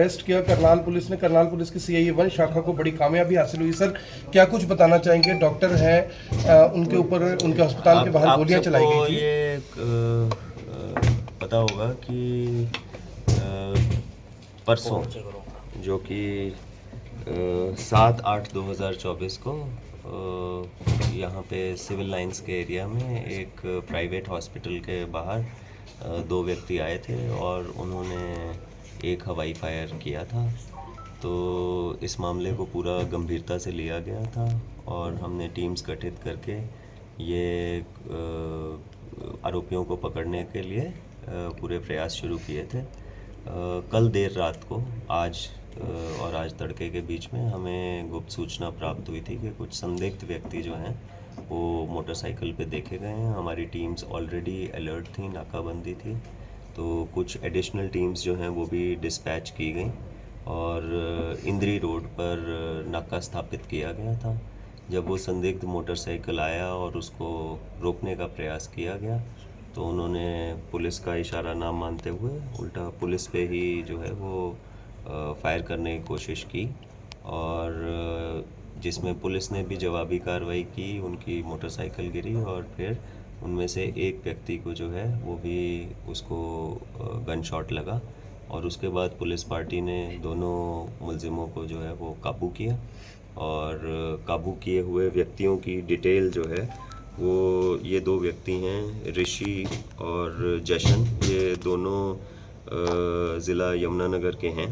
Arrest किया Karnal police ने। Karnal police की CIA 1 शाखा को बड़ी कामयाबी हासिल हुई। सर क्या कुछ बताना चाहेंगे? डॉक्टर हैं, उनके ऊपर उनके अस्पताल के बाहर गोलियां चलाई गई थी। ये पता होगा कि परसों जो कि 7/8/2024 को यहाँ पे सिविल लाइंस के एरिया में एक प्राइवेट हॉस्पिटल के बाहर दो व्यक्ति आए थे और उन्होंने एक हवाई फायर किया था। तो इस मामले को पूरा गंभीरता से लिया गया था और हमने टीम्स गठित करके ये आरोपियों को पकड़ने के लिए पूरे प्रयास शुरू किए थे। कल देर रात को और आज तड़के के बीच में हमें गुप्त सूचना प्राप्त हुई थी कि कुछ संदिग्ध व्यक्ति जो हैं वो मोटरसाइकिल पे देखे गए हैं। हमारी टीम्स ऑलरेडी अलर्ट थी, नाकाबंदी थी, तो कुछ एडिशनल टीम्स जो हैं वो भी डिस्पैच की गई और इंद्री रोड पर नाका स्थापित किया गया था। जब वो संदिग्ध मोटरसाइकिल आया और उसको रोकने का प्रयास किया गया तो उन्होंने पुलिस का इशारा ना मानते हुए उल्टा पुलिस पे ही जो है वो फायर करने की कोशिश की और जिसमें पुलिस ने भी जवाबी कार्रवाई की। उनकी मोटरसाइकिल गिरी और फिर उनमें से एक व्यक्ति को जो है वो भी उसको गन शॉट लगा और उसके बाद पुलिस पार्टी ने दोनों मुलजिमों को जो है वो काबू किया और काबू किए हुए व्यक्तियों की डिटेल जो है वो ये दो व्यक्ति हैं, ऋषि और जशन। ये दोनों ज़िला यमुनानगर के हैं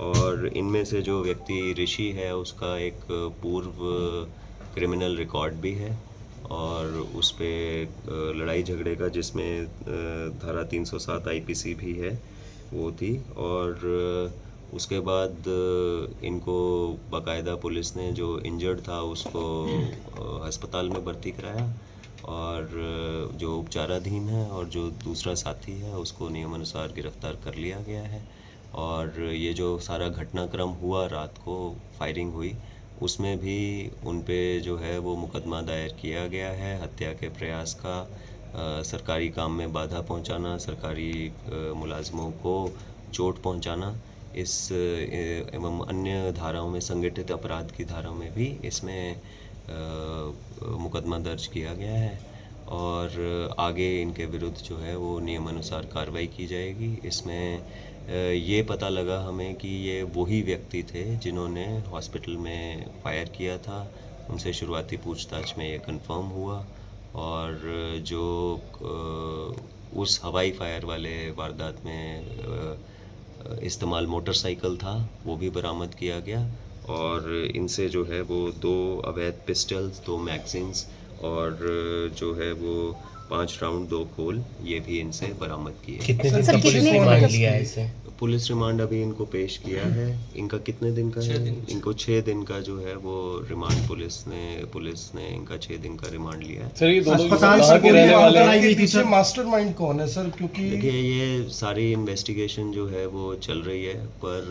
और इनमें से जो व्यक्ति ऋषि है उसका एक पूर्व क्रिमिनल रिकॉर्ड भी है और उस पे लड़ाई झगड़े का जिसमें धारा 307 IPC भी है वो थी। और उसके बाद इनको बाकायदा पुलिस ने जो इंजर्ड था उसको अस्पताल में भर्ती कराया और जो उपचाराधीन है और जो दूसरा साथी है उसको नियमानुसार गिरफ्तार कर लिया गया है। और ये जो सारा घटनाक्रम हुआ, रात को फायरिंग हुई, उसमें भी उन पे जो है वो मुकदमा दायर किया गया है हत्या के प्रयास का, सरकारी काम में बाधा पहुंचाना, सरकारी मुलाजमों को चोट पहुंचाना, इस एवं अन्य धाराओं में संगठित अपराध की धाराओं में भी इसमें मुकदमा दर्ज किया गया है और आगे इनके विरुद्ध जो है वो नियमानुसार कार्रवाई की जाएगी। इसमें ये पता लगा हमें कि ये वही व्यक्ति थे जिन्होंने हॉस्पिटल में फायर किया था। उनसे शुरुआती पूछताछ में ये कंफर्म हुआ और जो उस हवाई फायर वाले वारदात में इस्तेमाल मोटरसाइकिल था वो भी बरामद किया गया और इनसे जो है वो 2 अवैध पिस्टल्स, 2 मैगजीन्स और जो है वो 5 राउंड 2 खोल ये भी इनसे बरामद किए। कितने दिन का पुलिस रिमांड लिया है इसे? पुलिस रिमांड अभी इनको पेश किया है। इनका कितने दिन का है? इनको 6 दिन का जो है वो रिमांड पुलिस ने इनका 6 दिन का रिमांड लिया है। सर ये दोनों कहाँ के रहने वाले हैं? पीछे मास्टरमाइंड कौन है सर? क्योंकि देखिए ये सारी इन्वेस्टिगेशन जो है वो चल रही है, पर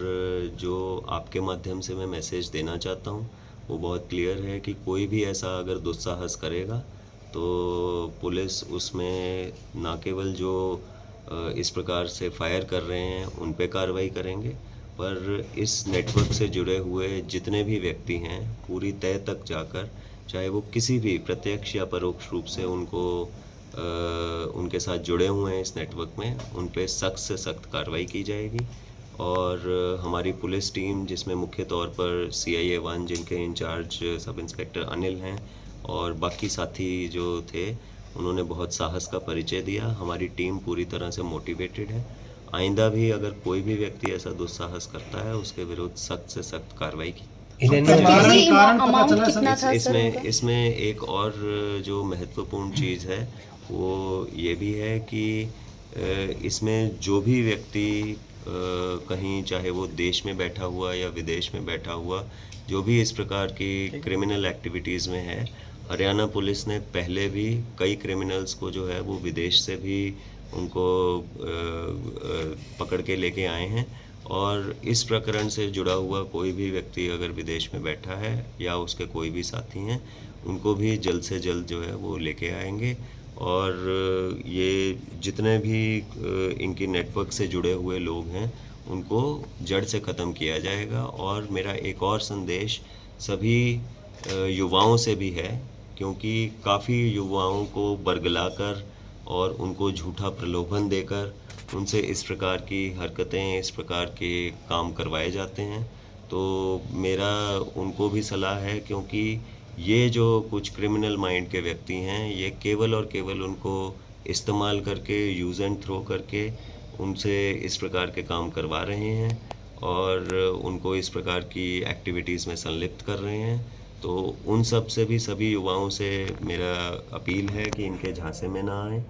जो आपके माध्यम से मैं मैसेज देना चाहता हूँ वो बहुत क्लियर है कि कोई भी ऐसा अगर दुस्साहस करेगा तो पुलिस उसमें ना केवल जो इस प्रकार से फायर कर रहे हैं उन पे कार्रवाई करेंगे, पर इस नेटवर्क से जुड़े हुए जितने भी व्यक्ति हैं पूरी तह तक जाकर, चाहे वो किसी भी प्रत्यक्ष या परोक्ष रूप से उनके साथ जुड़े हुए हैं इस नेटवर्क में, उन पे सख्त से सख्त कार्रवाई की जाएगी। और हमारी पुलिस टीम जिसमें मुख्य तौर पर CIA 1 जिनके इंचार्ज सब इंस्पेक्टर अनिल हैं और बाकी साथी जो थे उन्होंने बहुत साहस का परिचय दिया। हमारी टीम पूरी तरह से मोटिवेटेड है। आइंदा भी अगर कोई भी व्यक्ति ऐसा दुस्साहस करता है उसके विरुद्ध सख्त से सख्त कार्रवाई की। इसमें एक और जो महत्वपूर्ण चीज़ है वो ये भी है कि इसमें जो भी व्यक्ति कहीं चाहे वो देश में बैठा हुआ या विदेश में बैठा हुआ जो भी इस प्रकार की क्रिमिनल एक्टिविटीज़ में है, हरियाणा पुलिस ने पहले भी कई क्रिमिनल्स को जो है वो विदेश से भी उनको पकड़ के लेके आए हैं और इस प्रकरण से जुड़ा हुआ कोई भी व्यक्ति अगर विदेश में बैठा है या उसके कोई भी साथी हैं उनको भी जल्द से जल्द जो है वो लेके आएंगे। और ये जितने भी इनकी नेटवर्क से जुड़े हुए लोग हैं उनको जड़ से ख़त्म किया जाएगा। और मेरा एक और संदेश सभी युवाओं से भी है, क्योंकि काफ़ी युवाओं को बरगलाकर और उनको झूठा प्रलोभन देकर उनसे इस प्रकार की हरकतें, इस प्रकार के काम करवाए जाते हैं। तो मेरा उनको भी सलाह है, क्योंकि ये जो कुछ क्रिमिनल माइंड के व्यक्ति हैं, ये केवल और केवल उनको इस्तेमाल करके, यूज़ एंड थ्रो करके उनसे इस प्रकार के काम करवा रहे हैं और उनको इस प्रकार की एक्टिविटीज़ में संलिप्त कर रहे हैं। तो उन सब से भी, सभी युवाओं से मेरा अपील है कि इनके झांसे में ना आए,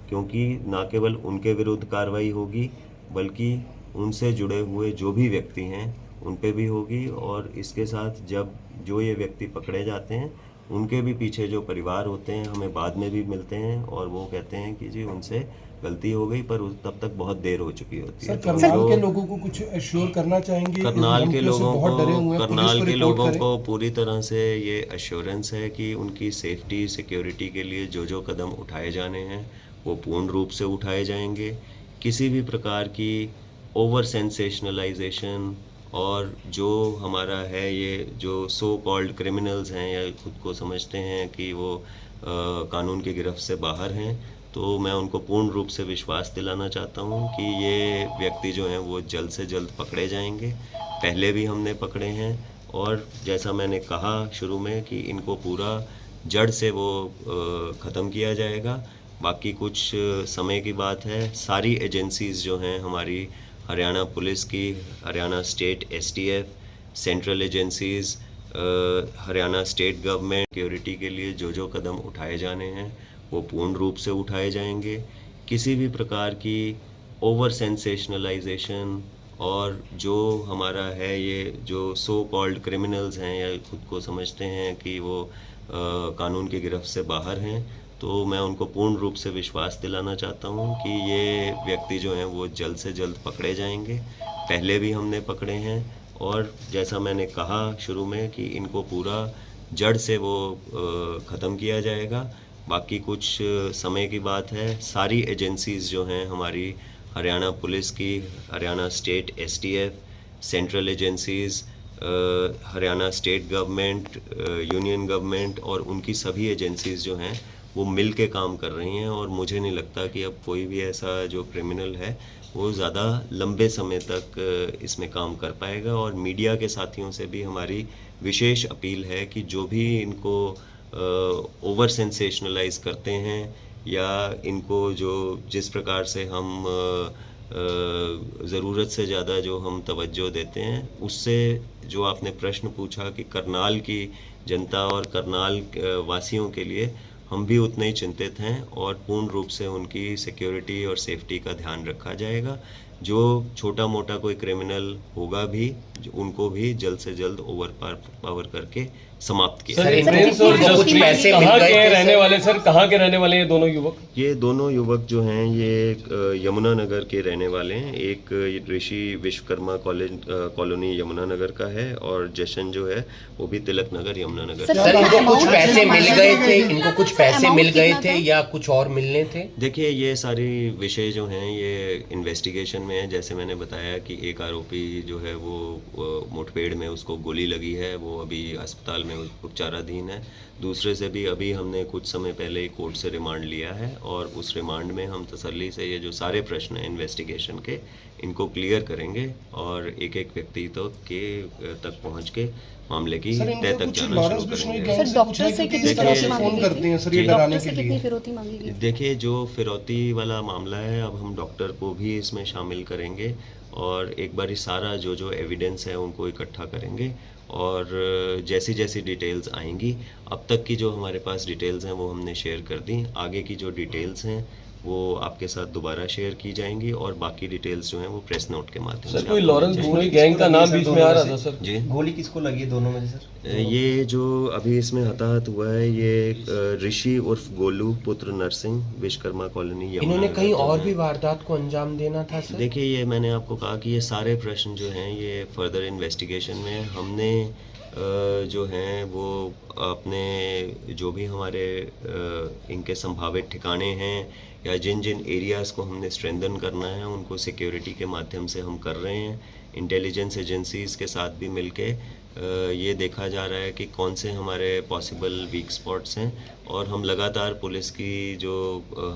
क्योंकि ना केवल उनके विरुद्ध कार्रवाई होगी, बल्कि उनसे जुड़े हुए जो भी व्यक्ति हैं उन पे भी होगी। और इसके साथ जब जो ये व्यक्ति पकड़े जाते हैं, उनके भी पीछे जो परिवार होते हैं हमें बाद में भी मिलते हैं और वो कहते हैं कि जी उनसे गलती हो गई, पर तब तक बहुत देर हो चुकी होती है। सर, करनाल के लोगों को कुछ एश्योर करना चाहेंगे? करनाल के लोगों बहुत डरे हुए को हैं, करनाल पुलिस के को लोगों रिपोर्ट को पूरी तरह से ये एश्योरेंस है कि उनकी सेफ्टी, सिक्योरिटी के लिए जो जो कदम उठाए जाने हैं वो पूर्ण रूप से उठाए जाएंगे। किसी भी प्रकार की ओवर सेंसेशनलाइजेशन और जो हमारा है, ये जो सो कॉल्ड क्रिमिनल्स हैं या खुद को समझते हैं कि वो कानून की गिरफ्त से बाहर हैं, तो मैं उनको पूर्ण रूप से विश्वास दिलाना चाहता हूँ कि ये व्यक्ति जो हैं वो जल्द से जल्द पकड़े जाएंगे। पहले भी हमने पकड़े हैं और जैसा मैंने कहा शुरू में कि इनको पूरा जड़ से वो ख़त्म किया जाएगा। बाकी कुछ समय की बात है। सारी एजेंसीज़ जो हैं हमारी, हरियाणा पुलिस की, Haryana state STF, central agencies, Haryana state government, security के लिए जो जो कदम उठाए जाने हैं वो पूर्ण रूप से उठाए जाएंगे। किसी भी प्रकार की ओवर सेंसेशनलाइजेशन और जो हमारा है, ये जो सो कॉल्ड क्रिमिनल्स हैं या खुद को समझते हैं कि वो कानून की गिरफ्त से बाहर हैं, तो मैं उनको पूर्ण रूप से विश्वास दिलाना चाहता हूँ कि ये व्यक्ति जो हैं वो जल्द से जल्द पकड़े जाएंगे। पहले भी हमने पकड़े हैं और जैसा मैंने कहा शुरू में कि इनको पूरा जड़ से वो ख़त्म किया जाएगा। बाकी कुछ समय की बात है। सारी एजेंसीज़ जो हैं हमारी, हरियाणा पुलिस की, Haryana state STF, central agencies, Haryana state government, union government और उनकी सभी एजेंसीज़ जो हैं वो मिल के काम कर रही हैं। और मुझे नहीं लगता कि अब कोई भी ऐसा जो क्रिमिनल है वो ज़्यादा लंबे समय तक इसमें काम कर पाएगा। और मीडिया के साथियों से भी हमारी विशेष अपील है कि जो भी इनको ओवर सेंसेशनलाइज करते हैं या इनको जो जिस प्रकार से हम ज़रूरत से ज़्यादा जो हम तवज्जो देते हैं, उससे जो आपने प्रश्न पूछा कि करनाल की जनता और करनाल वासियों के लिए हम भी उतने ही चिंतित हैं और पूर्ण रूप से उनकी सिक्योरिटी और सेफ्टी का ध्यान रखा जाएगा। जो छोटा मोटा कोई क्रिमिनल होगा भी, उनको भी जल्द से जल्द ओवर पावर करके समाप्त किया। सर, प्रिंस और कुछ पैसे कहाँ के रहने वाले सर, कहाँ के रहने वाले ये दोनों युवक? ये दोनों युवक जो हैं ये यमुनानगर के रहने वाले हैं। एक ऋषि विश्वकर्मा कॉलोनी यमुनानगर का है और जशन जो है वो भी तिलक नगर यमुनानगर। सर, इनको कुछ पैसे मिल गए थे, इनको कुछ पैसे मिल गए थे या कुछ और मिलने थे? देखिए, ये सारी विषय जो हैं ये इन्वेस्टिगेशन में है। जैसे मैंने बताया कि एक आरोपी जो है वो मुठभेड़ में उसको गोली लगी है, वो अभी अस्पताल में उपचाराधीन है। दूसरे से भी अभी हमने कुछ समय पहले ही कोर्ट से रिमांड लिया है और उस रिमांड में हम तसल्ली से ये जो सारे प्रश्न हैं इन्वेस्टिगेशन के, इनको क्लियर करेंगे और एक एक व्यक्ति तक पहुंच के मामले की तय तक जाना शुरू करेंगे। सर, डॉक्टर से कितनी फिरौती मांगी करते हैं सर ये गई? डराने डॉक्टर के से कितनी लिए? फिरौती मांगी गई? देखिए, जो फिरौती वाला मामला है, अब हम डॉक्टर को भी इसमें शामिल करेंगे और एक बार सारा जो एविडेंस है उनको इकट्ठा करेंगे और जैसी जैसी डिटेल्स आएंगी, अब तक की जो हमारे पास डिटेल्स हैं वो हमने शेयर कर दी। आगे की जो डिटेल्स हैं वो आपके साथ दोबारा शेयर की जाएंगी और बाकी डिटेल्स जो हैं वो प्रेस नोट के माध्यम से सर, कोई आपको लॉरेंस मिल धूरी गैंग का नाम बीच में आ रहा था सर? जी, गोली किसको लगी है दोनों में से सर? ये जो अभी इसमें हताहत हुआ है ये ऋषि उर्फ गोलू पुत्र नरसिंह, विश्वकर्मा कॉलोनी इन्होंने यमुनानगर कहीं जो और है। भी वारदात को अंजाम देना था सर? देखिए, ये मैंने आपको कहा कि ये सारे प्रश्न जो हैं ये फर्दर इन्वेस्टिगेशन में हमने जो हैं वो अपने जो भी हमारे इनके संभावित ठिकाने हैं या जिन जिन एरियाज़ को हमने स्ट्रेंथन करना है उनको सिक्योरिटी के माध्यम से हम कर रहे हैं। इंटेलिजेंस एजेंसीज़ के साथ भी मिलके ये देखा जा रहा है कि कौन से हमारे पॉसिबल वीक स्पॉट्स हैं और हम लगातार पुलिस की जो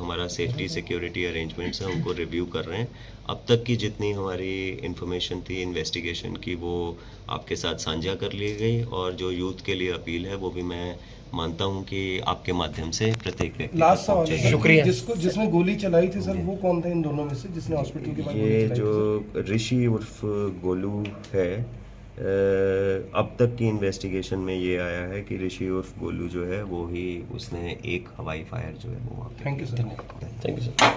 हमारा सेफ्टी सिक्योरिटी अरेंजमेंट्स हैं उनको रिव्यू कर रहे हैं। अब तक की जितनी हमारी इंफॉर्मेशन थी इन्वेस्टिगेशन की वो आपके साथ साझा कर ली गई और जो यूथ के लिए अपील है वो भी मैं मानता हूं कि आपके माध्यम से प्रत्येक व्यक्ति लास्ट तक सवाल पहुंचेगी। है, शुक्रिया। जिसने गोली चलाई थी सर वो कौन था इन दोनों में से जिसने हॉस्पिटल के बाहर गोली ये चलाई जो ऋषि उर्फ गोलू है, अब तक की इन्वेस्टिगेशन में ये आया है कि ऋषि उर्फ गोलू जो है वो ही उसने एक हवाई फायर जो है वो वहाँ पे thank you sir. Thank you sir.